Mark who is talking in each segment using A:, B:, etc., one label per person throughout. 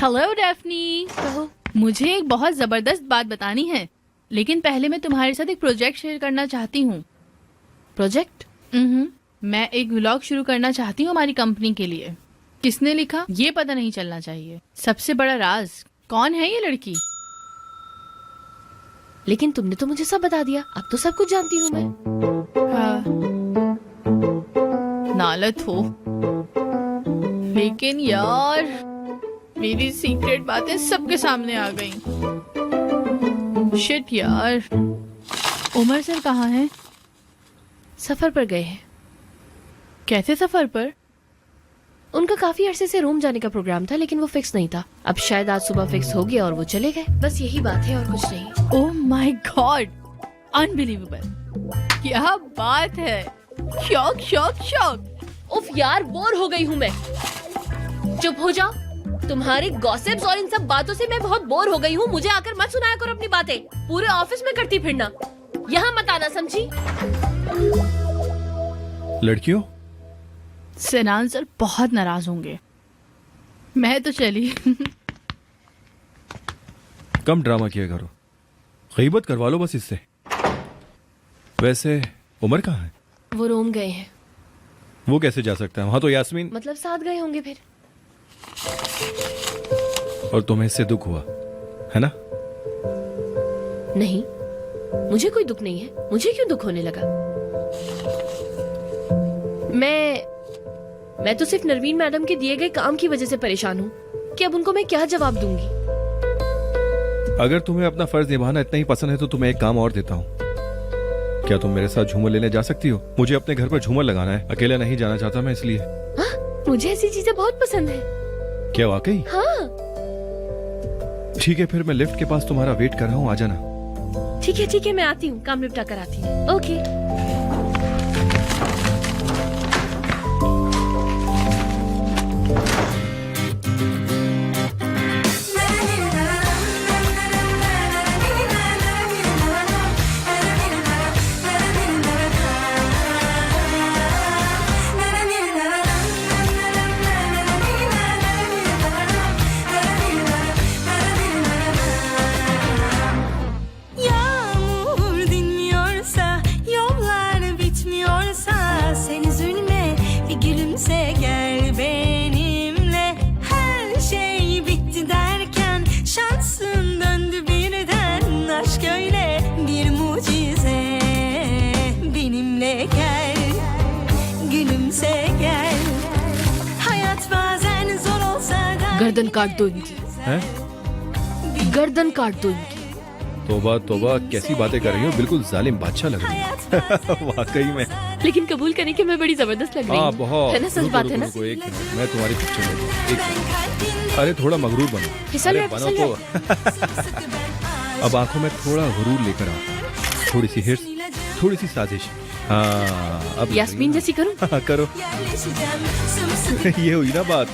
A: Hello Daphne.
B: कहो।
A: मुझे एक बहुत जबरदस्त बात बतानी है, लेकिन पहले मैं तुम्हारे साथ एक प्रोजेक्ट शेयर करना चाहती हूँ।
B: प्रोजेक्ट?
A: मैं एक व्लॉग शुरू करना चाहती हूँ हमारी कंपनी के लिए। किसने लिखा ये पता नहीं चलना चाहिए। सबसे बड़ा राज, कौन है ये लड़की?
B: लेकिन तुमने तो मुझे सब बता दिया, अब तो सब कुछ जानती हूँ मैं।
A: हाँ, नालत हो, लेकिन यार मेरी सीक्रेट बातें सबके सामने आ गईं। शिट यार। उमर सर कहाँ हैं?
B: सफर पर गए हैं।
A: कैसे सफर पर?
B: उनका काफी अरसे से रोम जाने का प्रोग्राम था, लेकिन वो फिक्स नहीं था। अब शायद आज सुबह फिक्स हो गया और वो चले गए। बस यही बात है और कुछ नहीं।
A: Oh my God, unbelievable. क्या बात है, शॉक शॉक शॉक।
B: उफ यार, बोर हो गई हूँ मैं। चुप हो जाओ। तुम्हारे गॉसिप्स और इन सब बातों से मैं बहुत बोर हो गई हूँ। मुझे आकर मत सुनाया करो अपनी बातें। पूरे ऑफिस में करती फिरना, यहाँ मत आना, समझी?
C: लड़कियों,
A: सिनान सर बहुत नाराज होंगे। मैं तो चली।
C: कम ड्रामा किया करो, गीबत करवा लो बस इससे। वैसे उमर कहाँ है?
B: वो रोम गए हैं।
C: वो कैसे जा सकता है? वहां तो यास्मीन।
B: मतलब साथ गए होंगे फिर।
C: और तुम्हें इससे दुख हुआ है ना?
B: नहीं, मुझे कोई दुख नहीं है। मुझे क्यों दुख होने लगा? मैं तो सिर्फ नरवीन मैडम के दिए गए काम की वजह से परेशान हूँ कि अब उनको मैं क्या जवाब दूंगी।
C: अगर तुम्हें अपना फर्ज निभाना इतना ही पसंद है तो तुम्हें एक काम और देता हूँ। क्या तुम मेरे साथ झूमर लेने जा सकती हो? मुझे अपने घर पर झूमर लगाना है, अकेला नहीं जाना चाहता मैं इसलिए।
B: हाँ, मुझे ऐसी चीजें बहुत पसंद है।
C: क्या वाकई?
B: हाँ।
C: ठीक है, फिर मैं लिफ्ट के पास तुम्हारा वेट कर रहा हूँ, आ जाना।
B: ठीक है, मैं आती हूँ, काम निपटा कर आती हूँ। ओके। गर्दन काट दो इनकी।
C: हैं?
B: गर्दन काट दो इनकी।
C: तोबा तोबा, कैसी बातें कर रही हो, बिल्कुल जालिम बादशाह लग रही हो। वाकई में।
B: लेकिन कबूल करने की मैं बड़ी जबरदस्त लग रही हूँ।
C: बहुत।
B: है ना? सच बात है ना?
C: रुको, एक मिनट, मैं तुम्हारी पिक्चर ले लूं। एक मिनट। अरे थोड़ा मगरूर बनो। अरे बनो तो। अब आंखों में थोड़ा गुरूर लेकर आओ, थोड़ी सी हिर्स, थोड़ी सी साजिश। हाँ, अब
B: यास्मीन जैसी करूं?
C: हाँ, करो। ये हुई ना बात।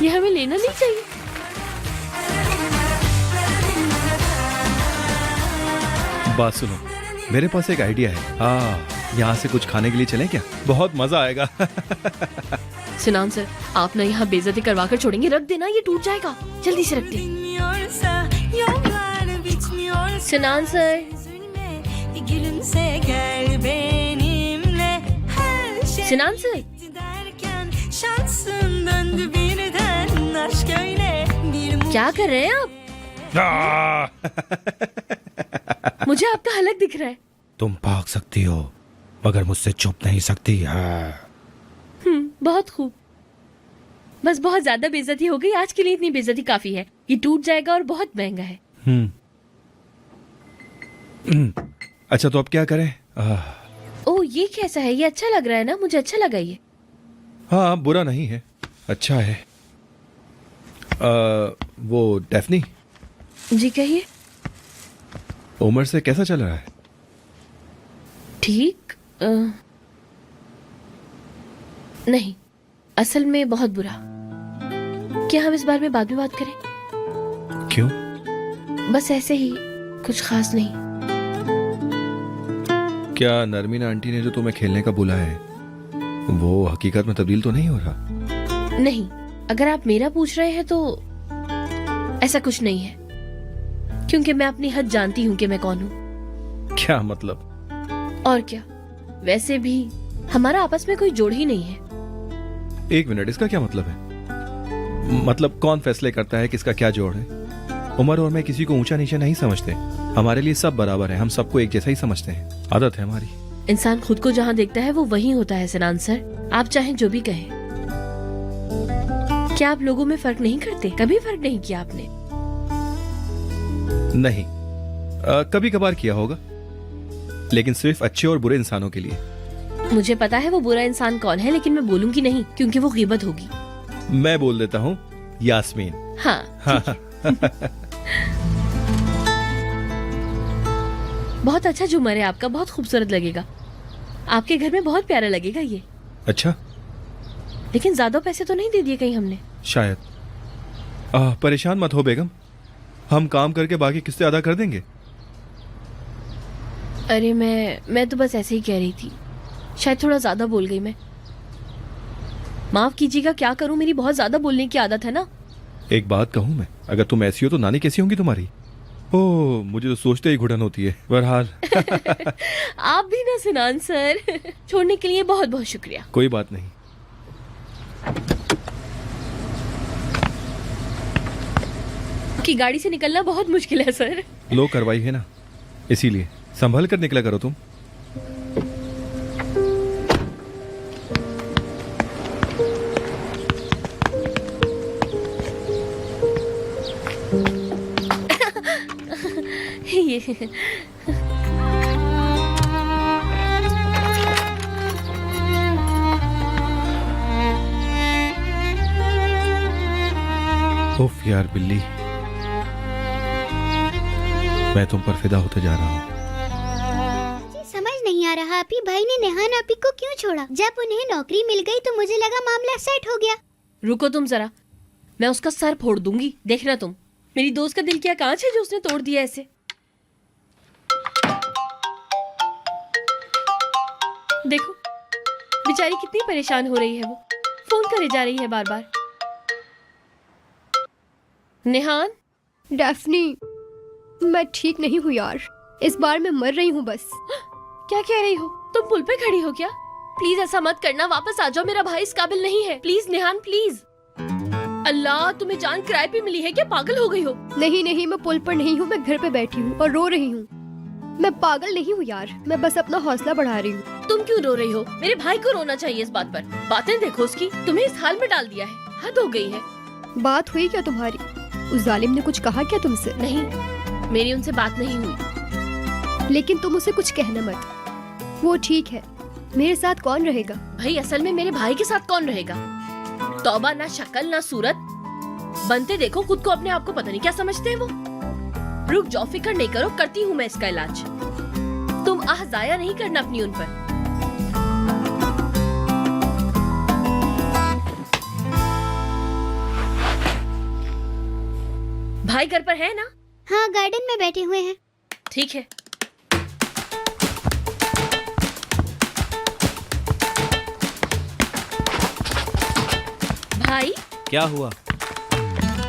B: ये हमें लेना नहीं चाहिए।
C: बात सुनो, मेरे पास एक आइडिया है। यहाँ से कुछ खाने के लिए चलें क्या? बहुत मजा आएगा।
B: सिनान सर, आप ना यहाँ बेइज्जती करवा कर छोड़ेंगे? रख देना, ये टूट जाएगा। जल्दी से रख दे। सिनान सर। सिनान सर। क्या कर रहे हैं आप? मुझे आपका हलक दिख रहा है।
D: तुम भाग सकती हो मगर मुझसे छुप नहीं सकती है।
B: बहुत खूब। बस बहुत ज्यादा बेइज्जती हो गई आज के लिए। इतनी बेइज्जती काफी है। ये टूट जाएगा और बहुत महंगा है।
C: अच्छा, तो अब क्या करें?
B: ओह, ये कैसा है? ये अच्छा लग रहा है ना? मुझे अच्छा लगा ये।
C: हाँ, बुरा नहीं है, अच्छा है। वो डेफनी
B: जी कहिए।
C: उमर से कैसा चल रहा है?
B: ठीक नहीं, असल में बहुत बुरा। क्या हम इस बारे में बाद में बात करें?
C: क्यों?
B: बस ऐसे ही, कुछ खास नहीं।
C: क्या नरमीना आंटी ने जो तुम्हें खेलने का बोला है वो हकीकत में तब्दील तो नहीं हो रहा?
B: नहीं, अगर आप मेरा पूछ रहे हैं तो ऐसा कुछ नहीं है, क्योंकि मैं अपनी हद जानती हूँ कि मैं कौन हूँ।
C: क्या मतलब?
B: और क्या, वैसे भी हमारा आपस में कोई जोड़ ही नहीं है।
C: एक मिनट, इसका क्या मतलब है? मतलब कौन फैसले करता है किसका क्या जोड़ है? उमर और मैं किसी को ऊंचा नीचा नहीं समझते। हमारे लिए सब बराबर है, हम सबको एक जैसा ही समझते हैं। आदत है हमारी।
B: इंसान खुद को जहाँ देखता है वो वही होता है सिनान सर, आप चाहे जो भी कहें। क्या आप लोगों में फर्क नहीं करते? कभी फर्क नहीं किया आपने?
C: नहीं, कभी कभार किया होगा, लेकिन सिर्फ अच्छे और बुरे इंसानों के लिए।
B: मुझे पता है वो बुरा इंसान कौन है, लेकिन मैं बोलूंगी नहीं क्योंकि वो गीबत होगी।
C: मैं बोल देता हूँ, यास्मीन।
B: हाँ, बहुत अच्छा झूमर है आपका, बहुत खूबसूरत लगेगा। आपके घर में बहुत प्यारा लगेगा ये।
C: अच्छा,
B: लेकिन ज्यादा पैसे तो नहीं दे दिए कहीं हमने?
C: शायद। परेशान मत हो बेगम, हम काम करके बाकी किस्तें अदा कर देंगे।
B: अरे मैं तो बस ऐसे ही कह रही थी, शायद थोड़ा ज्यादा बोल गई मैं। माफ कीजिएगा, क्या करूं, मेरी बहुत ज्यादा बोलने की आदत है ना।
C: एक बात कहूं मैं, अगर तुम ऐसी हो तो नानी कैसी होंगी तुम्हारी? ओह, मुझे तो सोचते ही घुटन होती है। बहरहाल
B: आप भी ना सिनान सर। छोड़ने के लिए बहुत बहुत शुक्रिया।
C: कोई बात नहीं।
B: की गाड़ी से निकलना बहुत मुश्किल है सर।
C: लो करवाई है ना, इसीलिए संभल कर निकला करो तुम।
B: ये
C: उफ यार बिल्ली, मैं तुम पर फिदा होते जा रहा हूँ।
E: मुझे समझ नहीं आ रहा, आपी भाई ने नेहान आपी को क्यों छोड़ा? जब उन्हें नौकरी मिल गई तो मुझे लगा मामला सेट हो गया।
B: रुको तुम जरा, मैं उसका सर फोड़ दूंगी, देखना तुम। मेरी दोस्त का दिल क्या कांच है जो उसने तोड़ दिया ऐसे। देखो बेचारी कितनी परेशान हो रही है, वो फोन करे जा रही है बार बार। नेहान,
F: डैफ्नी, मैं ठीक नहीं हूँ यार, इस बार मैं मर रही हूँ बस।
B: क्या कह रही हो? तुम पुल पे खड़ी हो क्या? प्लीज ऐसा मत करना, वापस आ जाओ, मेरा भाई इस काबिल नहीं है। प्लीज नेहान, प्लीज। अल्लाह, तुम्हें जान किराए पे मिली है क्या? पागल हो गई हो?
F: नहीं नहीं, मैं पुल पर नहीं हूँ, मैं घर पे बैठी हूँ और रो रही हूँ। मैं पागल नहीं हूँ यार, मैं बस अपना हौसला बढ़ा रही हूँ।
B: तुम क्यों रो रही हो? मेरे भाई को रोना चाहिए इस बात पर। बातें देखो उसकी, तुम्हें इस हाल में डाल दिया है, हद हो गई है।
F: बात हुई क्या तुम्हारी? उस जालिम ने कुछ कहा क्या तुमसे?
B: नहीं, मेरी उनसे बात नहीं हुई।
F: लेकिन तुम उसे कुछ कहना मत। वो ठीक है, मेरे साथ कौन रहेगा?
B: भाई असल में मेरे भाई के साथ कौन रहेगा? तौबा, ना शक्ल ना सूरत, बनते देखो खुद को, अपने आप को पता नहीं क्या समझते हैं वो। रुक जाओ, फिक्र नहीं करो, करती हूँ मैं इसका इलाज। तुम आह जाया नहीं करना अपनी उन पर। भाई घर पर है ना?
E: हाँ, गार्डन में बैठे हुए हैं।
B: ठीक है। भाई,
G: क्या हुआ?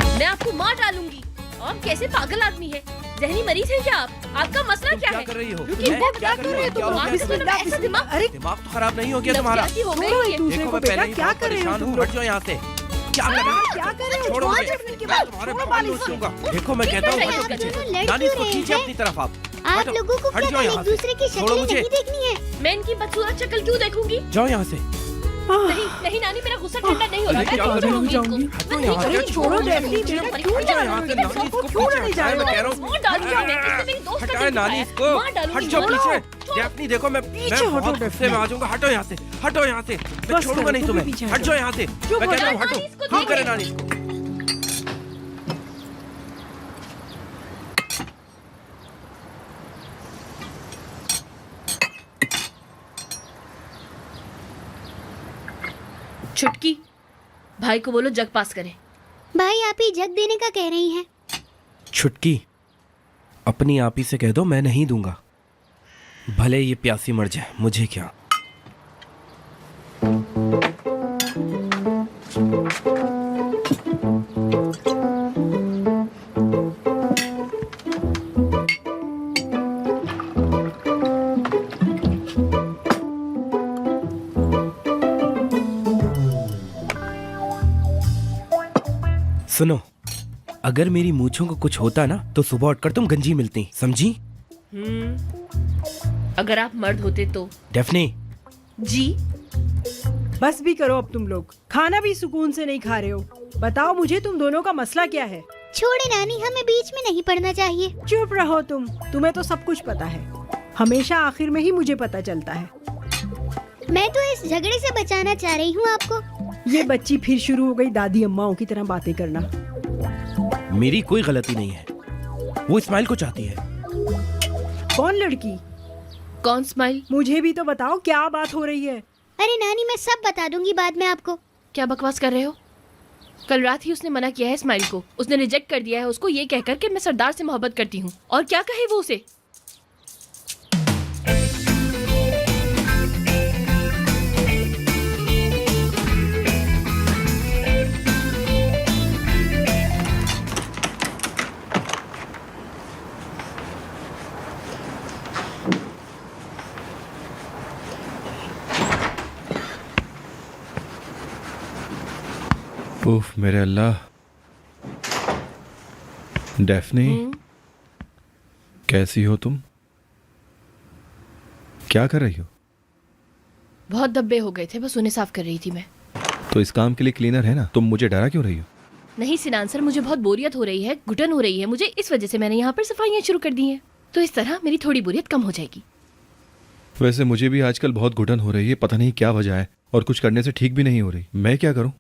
B: मैं आपको मार डालूंगी। आप कैसे पागल आदमी है? जहनी मरीज है क्या आप? आपका मसला क्या है?
G: कर रही हो?
B: रुकिए,
G: हैं? क्या कर रही हो? क्या हो गया?
B: ऐसा दिमाग,
G: अरे दिमाग तो खराब नहीं हो गया तुम्हारा?
B: नफसियाती हो गई है।
G: देखो मैं पहले ही बहुत परेशान हूँ, हट जाओ यहाँ से। क्या कर रहे हो?
E: क्या कर रहे हो?
G: छोड़ो मुझे, मैं तुम्हारे बाल नोच लूंगा। देखो मैं कहता हूँ हटो पीछे। नानी इसको खींचे अपनी तरफ आप।
E: आप
G: हटो,
E: लोगों को
G: हट
E: क्या
G: जाओ
E: एक
G: यहाँ से।
E: दूसरे की
G: छोड़ो
E: शक्लें
G: मुझे।
E: नहीं देखनी है?
B: मैं इनकी बदसूरत शक्ल क्यों देखूंगी?
G: जाओ यहाँ से।
B: नहीं नहीं नानी, मेरा गुस्सा ठंडा नहीं हो रहा।
G: अरे क्या
B: मैं
G: कर रही हो?
B: नहीं जाऊंगी।
G: हटो यहाँ से।
B: छोड़ो
G: डेफनी, क्यों जा यहाँ से? नानी इसको पीछे हटाए, मैं कह रहा हूँ।
B: मार डालूंगा मैं, इसने मेरी दोस्त का
G: हटाए
B: दिल
G: नानी
B: दुखाया।
G: इसको।
B: मार डालूंगी,
G: हट जाओ
B: छोड़ो।
G: पीछे। डेफनी देखो मैं बहुत गुस्से में आ जाऊंगा। हटो यहाँ से, हटो यहाँ से। मैं छोड़ूंगा नहीं तुम्हें। हट जाओ यहाँ से। मैं कहता हूँ
B: नानी, इसको
G: हटो। हाँ
B: देख
G: करे
B: ले।
G: नानी इसको।
B: छुटकी, भाई को बोलो जग पास करे।
E: भाई आप ही जग देने का कह रही हैं।
G: छुटकी, अपनी आप ही से कह दो मैं नहीं दूंगा, भले ये प्यासी मर जाए, मुझे क्या। सुनो, अगर मेरी मूंछों को कुछ होता ना तो सुबह उठकर तुम गंजी मिलती, समझी?
B: अगर आप मर्द होते तो?
G: डेफनी।
B: जी।
H: बस भी करो अब तुम लोग, खाना भी सुकून से नहीं खा रहे हो। बताओ मुझे तुम दोनों का मसला क्या है?
E: छोड़े नानी, हमें बीच में नहीं पढ़ना चाहिए।
H: चुप रहो तुम, तुम्हें तो सब कुछ पता है। हमेशा आखिर में ही मुझे पता चलता है।
E: मैं तो इस झगड़े से बचाना चाह रही हूँ आपको।
H: ये बच्ची फिर शुरू हो गई दादी अम्माओं की तरह बातें करना।
G: मेरी कोई गलती नहीं है, वो इस्माइल को चाहती है।
H: कौन लड़की?
B: कौन स्माइल?
H: मुझे भी तो बताओ क्या बात हो रही है।
E: अरे नानी, मैं सब बता दूंगी बाद में आपको।
B: क्या बकवास कर रहे हो? कल रात ही उसने मना किया है स्माइल को। उसने रिजेक्ट कर दिया है उसको ये कहकर कि मैं सरदार से मोहब्बत करती हूँ। और क्या कहे वो उसे?
C: उफ मेरे अल्लाह। डेफनी, कैसी हो तुम? क्या कर रही हो?
B: बहुत धब्बे हो गए थे, बस उन्हें साफ कर रही थी मैं।
C: तो इस काम के लिए क्लीनर है ना, तुम मुझे डरा क्यों रही हो?
B: नहीं सिनान सर, मुझे बहुत बोरियत हो रही है, घुटन हो रही है मुझे, इस वजह से मैंने यहाँ पर सफाइयाँ शुरू कर दी हैं। तो इस तरह मेरी थोड़ी बोरियत कम हो जाएगी।
C: वैसे मुझे भी आजकल बहुत घुटन हो रही है, पता नहीं क्या वजह है, और कुछ करने से ठीक भी नहीं हो रही। मैं क्या करूं?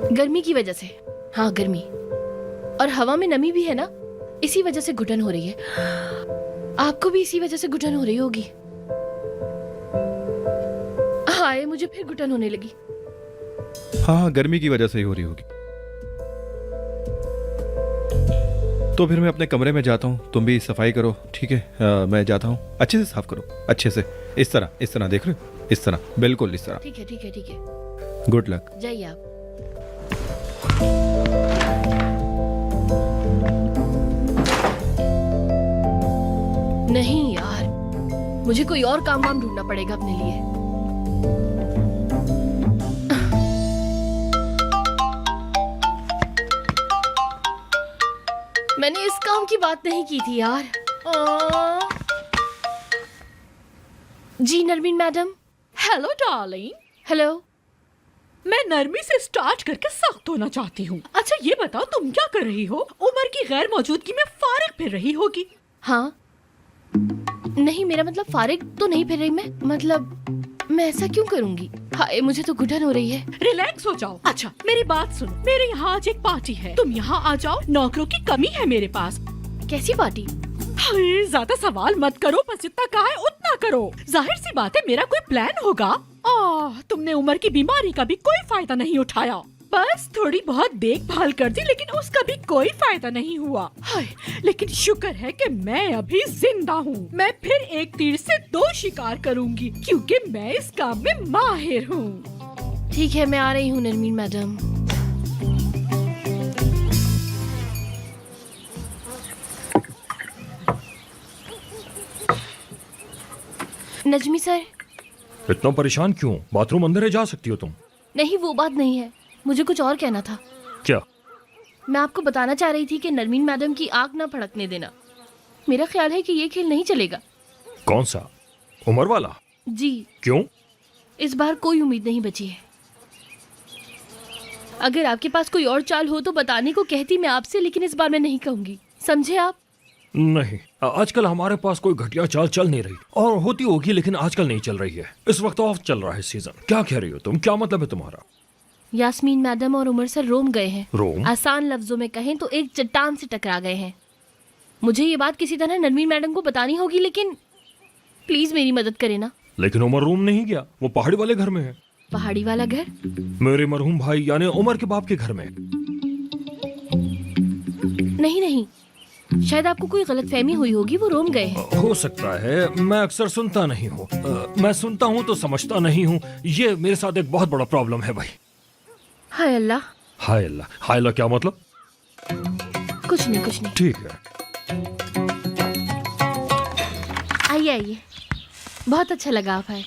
B: गर्मी की वजह से। हाँ गर्मी, और हवा में नमी भी है ना, इसी वजह से घुटन हो रही है। आपको भी इसी वजह से घुटन हो रही होगी। हाय, मुझे फिर घुटन होने लगी।
C: हाँ, गर्मी की वजह से ही हो रही होगी। तो फिर मैं अपने कमरे में जाता हूँ, तुम भी सफाई करो, ठीक है? मैं जाता हूँ, अच्छे से साफ करो, अच्छे से, इस तरह देख रहे हो, इस तरह, बिल्कुल इस तरह।
B: ठीक है ठीक है ठीक है।
C: Good luck.
B: जाइए आप। नहीं यार, मुझे कोई और काम वाम ढूंढना पड़ेगा अपने लिए। मैंने इस काम की बात नहीं की थी यार। जी Narmeen madam.
I: Hello darling.
B: Hello.
I: मैं नरमी से स्टार्ट करके सख्त होना चाहती हूँ। अच्छा ये बताओ तुम क्या कर रही हो? उमर की गैर मौजूदगी में फारिग फिर रही होगी।
B: हाँ नहीं, मेरा मतलब फारिग तो नहीं फिर रही मैं, मतलब मैं ऐसा क्यों करूँगी? हाय, मुझे तो घुटन हो रही है।
I: रिलैक्स हो जाओ। अच्छा मेरी बात सुनो, मेरे यहाँ आज एक पार्टी है, तुम यहाँ आ जाओ। नौकरों की कमी है मेरे पास।
B: कैसी पार्टी?
I: हाय, ज्यादा सवाल मत करो, बस जितना कहा है उतना करो। जाहिर सी बात है मेरा कोई प्लान होगा। तुमने उमर की बीमारी का भी कोई फायदा नहीं उठाया, बस थोड़ी बहुत देखभाल कर दी, लेकिन उसका भी कोई फायदा नहीं हुआ। हाय, लेकिन शुक्र है कि मैं अभी जिंदा हूँ। मैं फिर एक तीर से दो शिकार करूँगी, क्योंकि मैं इस काम में माहिर हूँ।
B: ठीक है, मैं आ रही हूँ नरमीन मैडम। नजमी सर।
D: इतना परेशान क्यों? बाथरूम अंदर है, जा सकती हो तुम।
B: नहीं, वो बात नहीं है, मुझे कुछ और कहना था।
D: क्या?
B: मैं आपको बताना चाह रही थी कि नरमीन मैडम की आग ना भड़कने देना। मेरा ख्याल है कि ये खेल नहीं चलेगा।
D: कौन सा? उमर वाला?
B: जी।
D: क्यों?
B: इस बार कोई उम्मीद नहीं बची है। अगर आपके पास कोई और चाल हो तो बताने को कहती मैं आपसे, लेकिन इस बार मैं नहीं कहूंगी, समझे आप?
D: नहीं, आजकल हमारे पास कोई घटिया चाल चल नहीं रही, और होती होगी लेकिन आजकल नहीं चल रही है। इस वक्त ऑफ चल रहा है सीजन। क्या कह रही हो तुम? क्या मतलब है तुम्हारा?
B: यास्मीन मैडम और उमर सर रोम गए हैं।
D: रोम?
B: आसान लफ्जों में कहें तो एक चट्टान से टकरा गए हैं। मुझे ये बात किसी तरह नरमीन मैडम को बतानी होगी, लेकिन प्लीज मेरी मदद करें ना।
D: लेकिन उमर रोम नहीं गया, वो पहाड़ी वाले घर में है।
B: पहाड़ी वाला घर?
D: मेरे मरहूम भाई यानी उमर के बाप के घर में।
B: नहीं नहीं, शायद आपको कोई गलतफहमी हुई होगी, वो रोम गए हैं।
D: हो सकता है, मैं अक्सर सुनता नहीं हूँ। मैं सुनता हूँ तो समझता नहीं हूँ। ये मेरे साथ एक बहुत बड़ा प्रॉब्लम है भाई।
B: हाय अल्लाह।
D: हाय अल्लाह, हाय अल्लाह क्या मतलब?
B: कुछ नहीं कुछ नहीं।
D: ठीक है।
B: आइए आइए, बहुत अच्छा लगा आप आए।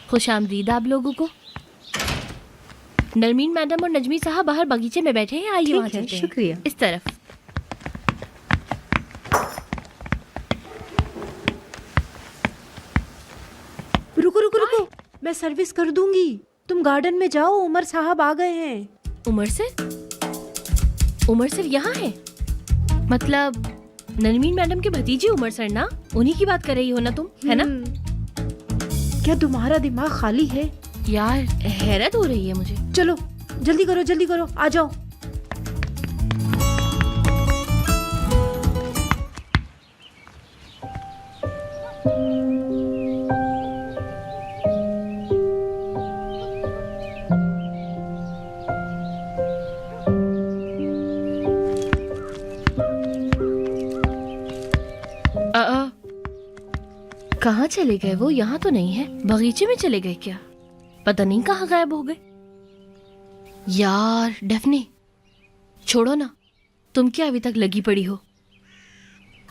B: खुश आमदीद आप लोगों को। नरमीन मैडम और नजमी साहब बाहर बगीचे में बैठे हैं, आइए वहाँ चलते हैं।
J: शुक्रिया।
B: इस तरफ।
H: रुको रुको रुको, मैं सर्विस कर दूंगी। तुम गार्डन में जाओ, उमर साहब आ गए हैं।
B: उमर सर यहाँ है? मतलब नरमीन मैडम के भतीजे उमर सर ना? उन्हीं की बात कर रही हो ना तुम, है ना?
H: क्या तुम्हारा दिमाग खाली है?
B: यार हैरत हो रही है मुझे।
H: चलो जल्दी करो, आ जाओ।
B: कहाँ चले गए वो? यहाँ तो नहीं है। बगीचे में चले गए क्या? पता नहीं कहाँ गायब हो गए। यार डेफनी, छोड़ो ना, तुम क्या अभी तक लगी पड़ी हो?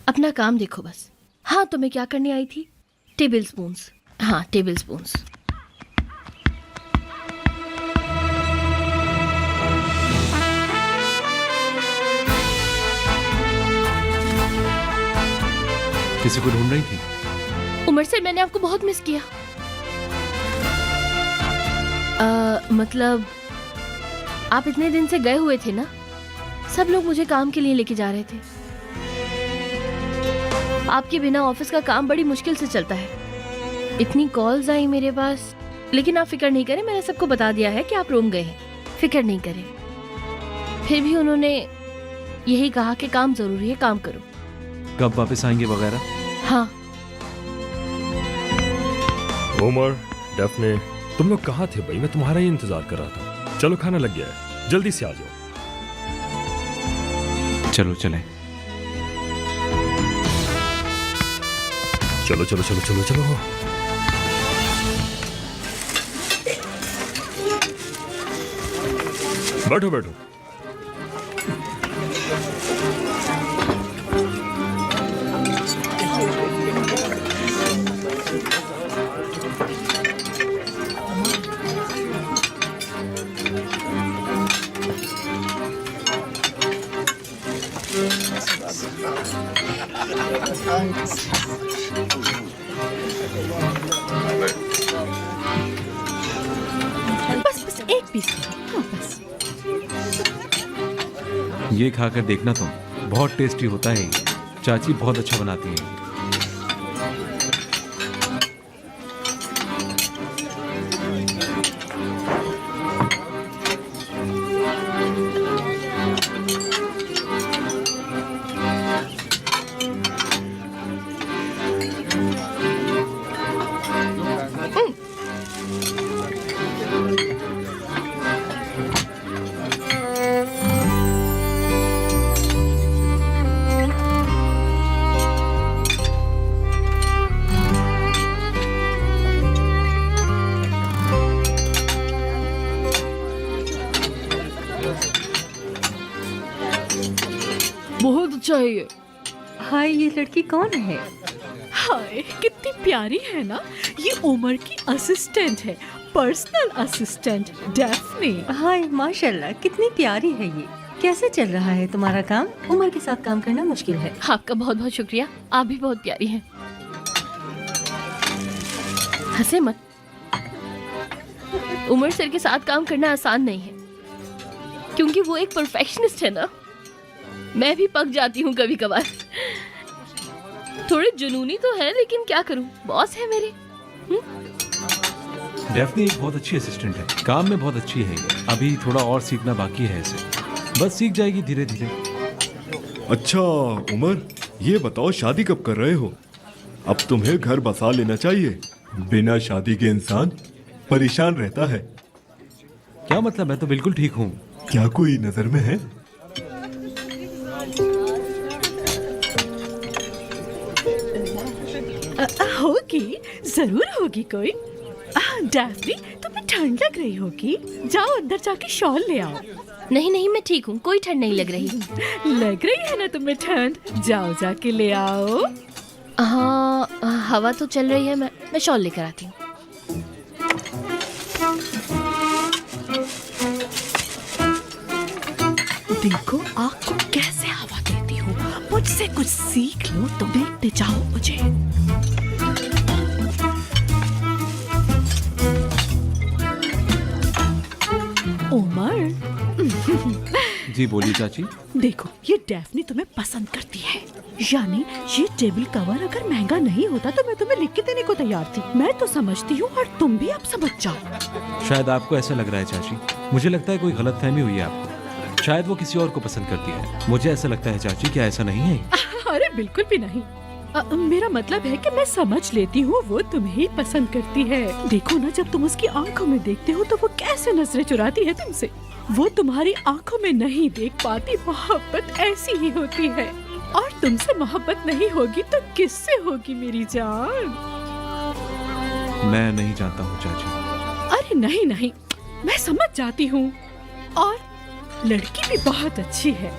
B: अपना काम देखो बस। हाँ, तुम्हें क्या करने आई थी? Table spoons. हाँ, टेबल स्पून्स।
C: किसी को ढूंढ रही थी?
B: उमर सर, मैंने आपको बहुत मिस किया। मतलब आप इतने दिन से गए हुए थे ना, सब लोग मुझे काम के लिए लेके जा रहे थे। आपके बिना ऑफिस का काम बड़ी मुश्किल से चलता है। इतनी कॉल्स आई मेरे पास, लेकिन आप फिक्र नहीं करें, मैंने सबको बता दिया है कि आप रोम गए हैं। फिक्र नहीं करें। फिर भी उन्होंने यही कहा कि काम जरूरी है, काम करो।
C: कब वापस आएंगे वगैरह?
B: हाँ।
D: उमर, डेफने, तुम लोग कहाँ थे भाई? मैं तुम्हारा ही इंतजार कर रहा था। चलो खाना लग गया है, जल्दी से आ जाओ।
C: चलो चलें।
D: चलो चलो चलो चलो चलो। बैठो बैठो।
I: बस एक पीस। हाँ, बस।
C: ये खाकर देखना तुम, बहुत टेस्टी होता है। चाची बहुत अच्छा बनाती है।
I: बहुत अच्छा है ये।
J: हाय, ये लड़की कौन है?
I: हाय, कितनी प्यारी है ना। ये उमर की असिस्टेंट है, पर्सनल असिस्टेंट डेफनी।
J: हाय, माशाल्लाह, कितनी प्यारी है ये। कैसे चल रहा है तुम्हारा काम? उमर के साथ काम करना मुश्किल है।
B: आपका बहुत बहुत शुक्रिया, आप भी बहुत प्यारी हैं। हंसे मत। उमर सर के साथ काम करना आसान नहीं है, क्योंकि वो एक परफेक्शनिस्ट है ना। मैं भी पक जाती हूँ कभी कभार। थोड़े जुनूनी तो है, लेकिन क्या करूँ, बॉस है मेरे।
C: डेफनी एक बहुत अच्छी असिस्टेंट है, काम में बहुत अच्छी है। अभी थोड़ा और सीखना बाकी है इसे, बस सीख जाएगी धीरे धीरे।
K: अच्छा उमर, ये बताओ शादी कब कर रहे हो? अब तुम्हें घर बसा लेना चाहिए। बिना शादी के इंसान परेशान रहता है।
C: क्या मतलब? मैं तो बिल्कुल ठीक हूँ।
K: क्या कोई नजर में है?
I: जरूर होगी कोई। डैफ्नी, तुम्हें ठंड लग रही होगी, जाओ अंदर जाके शॉल ले आओ।
B: नहीं नहीं, मैं ठीक हूँ, कोई ठंड नहीं लग रही।
I: लग रही है ना तुम्हें ठंड, जाओ जाके ले आओ।
B: हाँ, हवा तो चल रही है, मैं शॉल लेकर आती हूँ।
I: देखो आँख को कैसे हवा देती हूँ, मुझसे कुछ सीख लो तो देखते जाओ मुझे। उमर,
C: जी बोलिए चाची।
I: देखो ये डैफ्नी तुम्हें पसंद करती है, यानी ये टेबल कवर अगर महंगा नहीं होता तो मैं तुम्हें लिख के देने को तैयार थी। मैं तो समझती हूँ और तुम भी अब समझ जाओ।
L: शायद आपको ऐसा लग रहा है चाची, मुझे लगता है कोई गलतफहमी हुई है आपको। शायद वो किसी और को पसंद करती है। मुझे ऐसा लगता है चाची, क्या ऐसा नहीं है?
I: अरे बिल्कुल भी नहीं। मेरा मतलब है कि मैं समझ लेती हूँ वो तुम्हें ही पसंद करती है। देखो ना, जब तुम उसकी आंखों में देखते हो तो वो कैसे नजरें चुराती है तुमसे। वो तुम्हारी आंखों में नहीं देख पाती, मोहब्बत ऐसी ही होती है। और तुमसे मोहब्बत नहीं होगी तो किससे होगी मेरी जान?
L: मैं नहीं जानता हूँ चाची।
I: अरे नहीं नहीं, मैं समझ जाती हूँ। और लड़की भी बहुत अच्छी है,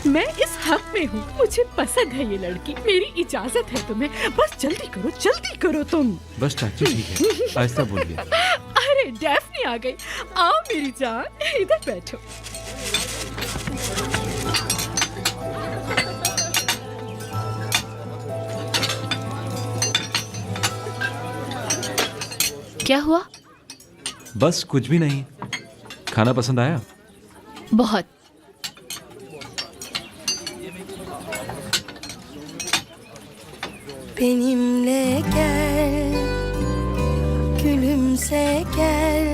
I: मैं इस हक में हूँ, मुझे पसंद है ये लड़की। मेरी इजाजत है तुम्हें, बस जल्दी करो तुम।
L: बस चाची ठीक है, आहिस्ता बोलिए।
I: अरे डैफ्नी आ गई, आओ मेरी जान, इधर बैठो।
B: क्या हुआ?
L: बस कुछ भी नहीं। खाना पसंद आया?
B: बहुत।
M: Benimle gel, gülümse gel.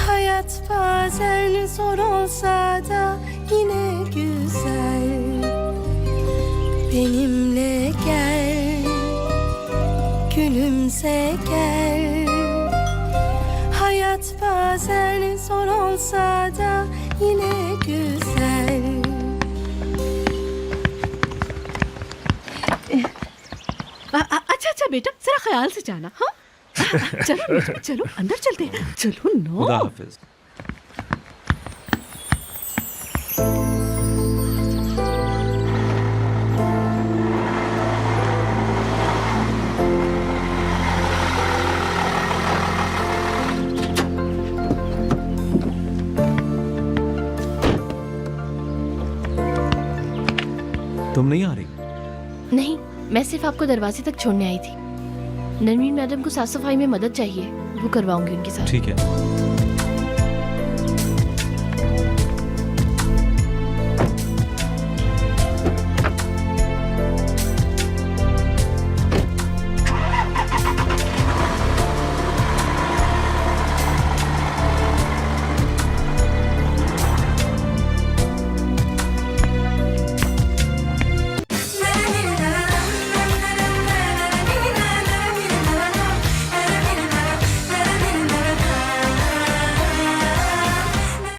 M: Hayat bazen zor olsa da yine güzel. Benimle gel, gülümse gel. Hayat bazen zor olsa da yine güzel.
I: अच्छा बेटा, जरा ख्याल से जाना। हाँ चलो अंदर चलते हैं, चलो नो।
L: खुदा हाफिज। तुम नहीं आ रही?
B: नहीं, मैं सिर्फ आपको दरवाजे तक छोड़ने आई थी। नरमीन मैडम को साफ सफाई में मदद चाहिए, वो करवाऊंगी उनके साथ।
L: ठीक है।